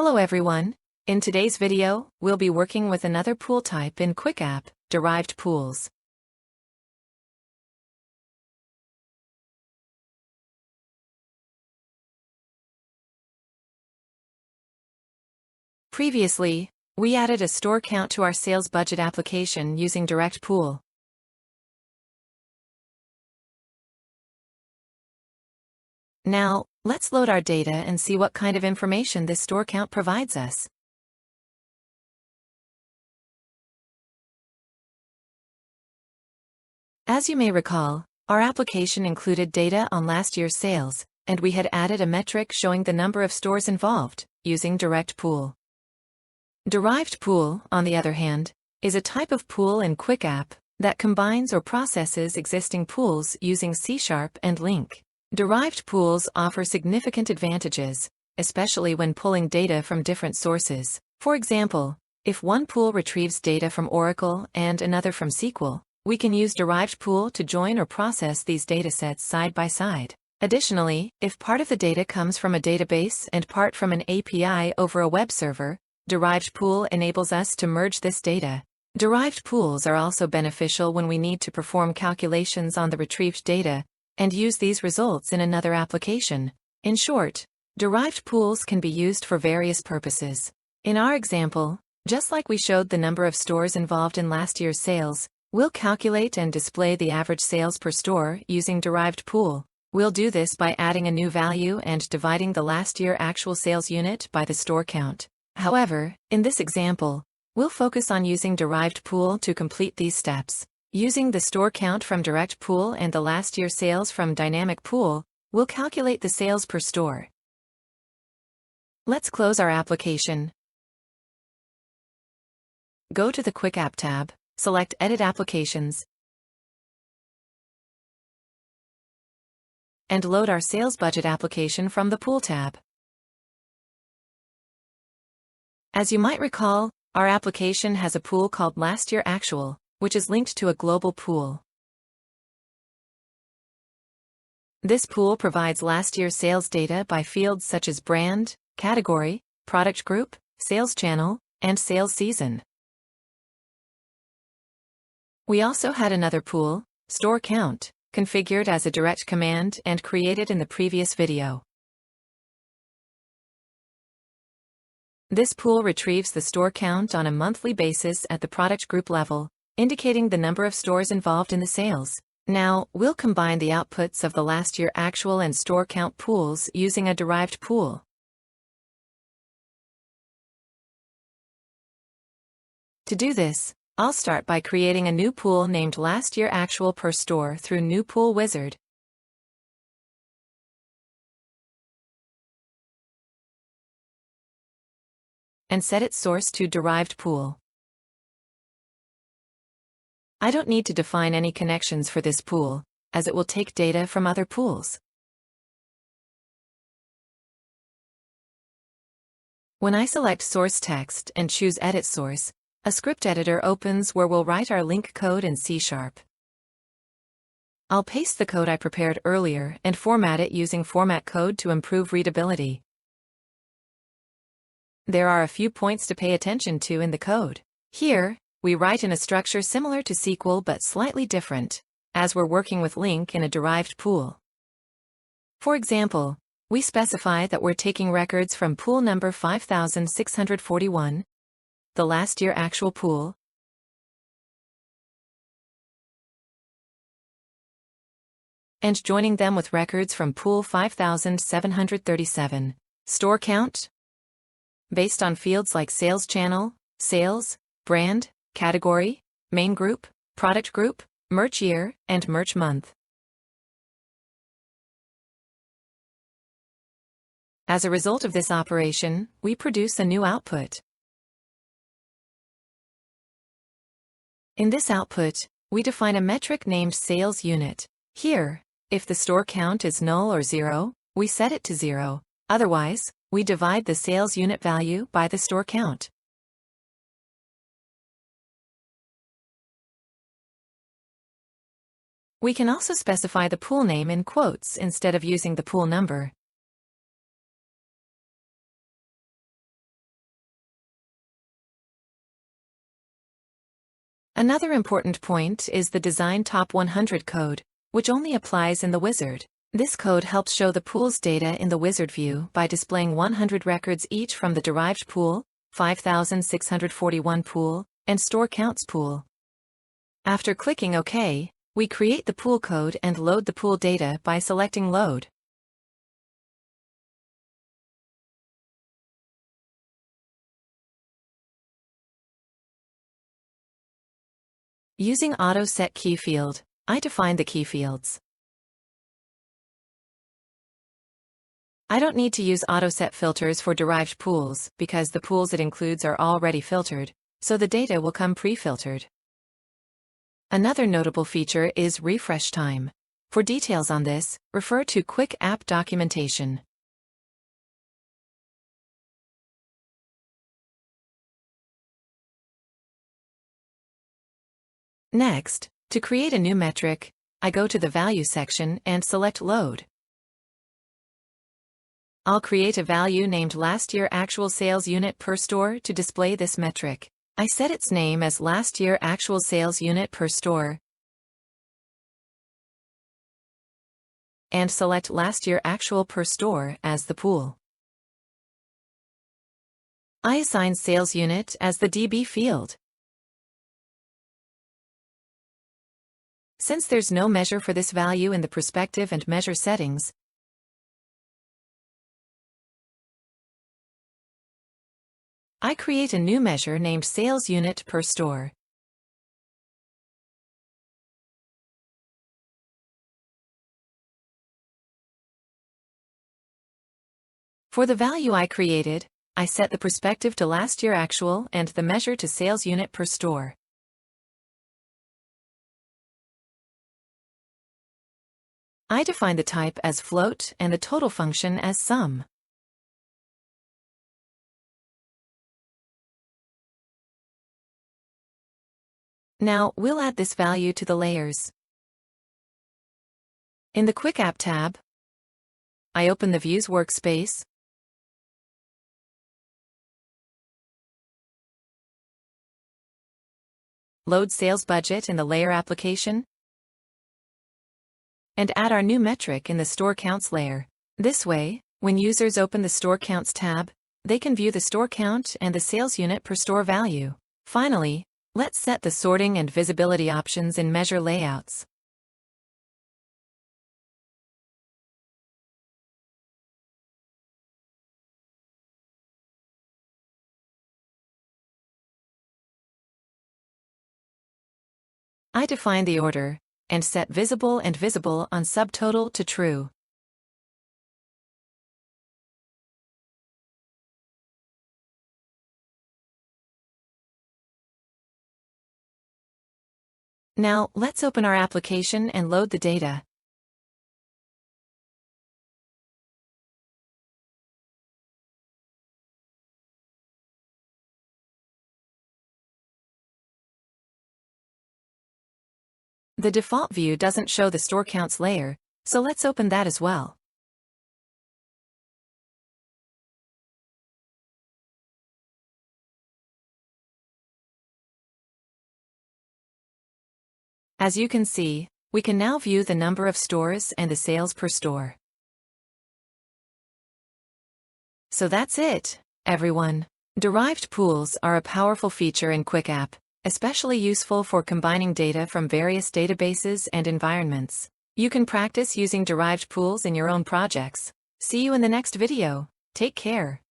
Hello everyone. In today's video, we'll be working with another pool type in QuickApp, Derived Pools. Previously, we added a store count to our sales budget application using Derived Pool. Now, let's load our data and see what kind of information this store count provides us. As you may recall, our application included data on last year's sales, and we had added a metric showing the number of stores involved, using Derived Pool. Derived Pool, on the other hand, is a type of pool in QuickApp that combines or processes existing pools using C and LINQ. Derived pools offer significant advantages, especially when pulling data from different sources. For example, if one pool retrieves data from Oracle and another from SQL, we can use Derived Pool to join or process these datasets side by side. Additionally, if part of the data comes from a database and part from an API over a web server, Derived Pool enables us to merge this data. Derived pools are also beneficial when we need to perform calculations on the retrieved data and use these results in another application. In short, Derived pools can be used for various purposes. In our example, just like we showed the number of stores involved in last year's sales, we'll calculate and display the average sales per store using Derived Pool. We'll do this by adding a new value and dividing the last year actual sales unit by the store count. However, in this example, we'll focus on using Derived Pool to complete these steps. Using the store count from Derived Pool and the last year sales from Dynamic Pool, we'll calculate the sales per store. Let's close our application. Go to the QuickApp tab, select Edit Applications, and load our sales budget application from the Pool tab. As you might recall, our application has a pool called Last Year Actual, which is linked to a global pool. This pool provides last year's sales data by fields such as brand, category, product group, sales channel, and sales season. We also had another pool, Store Count, configured as a direct command and created in the previous video. This pool retrieves the store count on a monthly basis at the product group level, indicating the number of stores involved in the sales. Now, we'll combine the outputs of the last year actual and store count pools using a Derived Pool. To do this, I'll start by creating a new pool named Last Year Actual per Store through New Pool Wizard. And set its source to Derived Pool. I don't need to define any connections for this pool, as it will take data from other pools. When I select Source Text and choose Edit Source, a script editor opens where we'll write our LINQ code in C#. I'll paste the code I prepared earlier and format it using format code to improve readability. There are a few points to pay attention to in the code. Here, we write in a structure similar to SQL but slightly different, as we're working with LINQ in a Derived Pool. For example, we specify that we're taking records from pool number 5641, the last year actual pool, and joining them with records from pool 5737, store count, based on fields like sales channel, sales, brand, category, main group, product group, merch year, and merch month. As a result of this operation, we produce a new output. In this output, we define a metric named sales unit. Here, if the store count is null or 0, we set it to 0. Otherwise, we divide the sales unit value by the store count. We can also specify the pool name in quotes instead of using the pool number. Another important point is the Design Top 100 code, which only applies in the wizard. This code helps show the pool's data in the wizard view by displaying 100 records each from the Derived Pool, 5641 Pool, and Store Counts Pool. After clicking OK, we create the pool code and load the pool data by selecting Load. Using Auto Set Key field, I define the key fields. I don't need to use auto set filters for derived pools because the pools it includes are already filtered, so the data will come pre-filtered. Another notable feature is refresh time. For details on this, refer to QuickApp documentation. Next, to create a new metric, I go to the Value section and select Load. I'll create a value named Last Year Actual Sales Unit per Store to display this metric. I set its name as Last Year Actual Sales Unit per Store and select Last Year Actual per Store as the pool. I assign Sales Unit as the DB field. Since there's no measure for this value in the perspective and measure settings, I create a new measure named Sales Unit per Store. For the value I created, I set the perspective to last year actual and the measure to Sales Unit per Store. I define the type as float and the total function as sum. Now, we'll add this value to the layers. In the QuickApp tab, I open the Views workspace, load sales budget in the layer application, and add our new metric in the Store Counts layer. This way, when users open the Store Counts tab, they can view the store count and the sales unit per store value. Finally, let's set the sorting and visibility options in Measure Layouts. I define the order and set Visible and Visible on Subtotal to True. Now, let's open our application and load the data. The default view doesn't show the Store Counts layer, so let's open that as well. As you can see, we can now view the number of stores and the sales per store. So that's it, everyone. Derived pools are a powerful feature in QuickApp, especially useful for combining data from various databases and environments. You can practice using derived pools in your own projects. See you in the next video. Take care.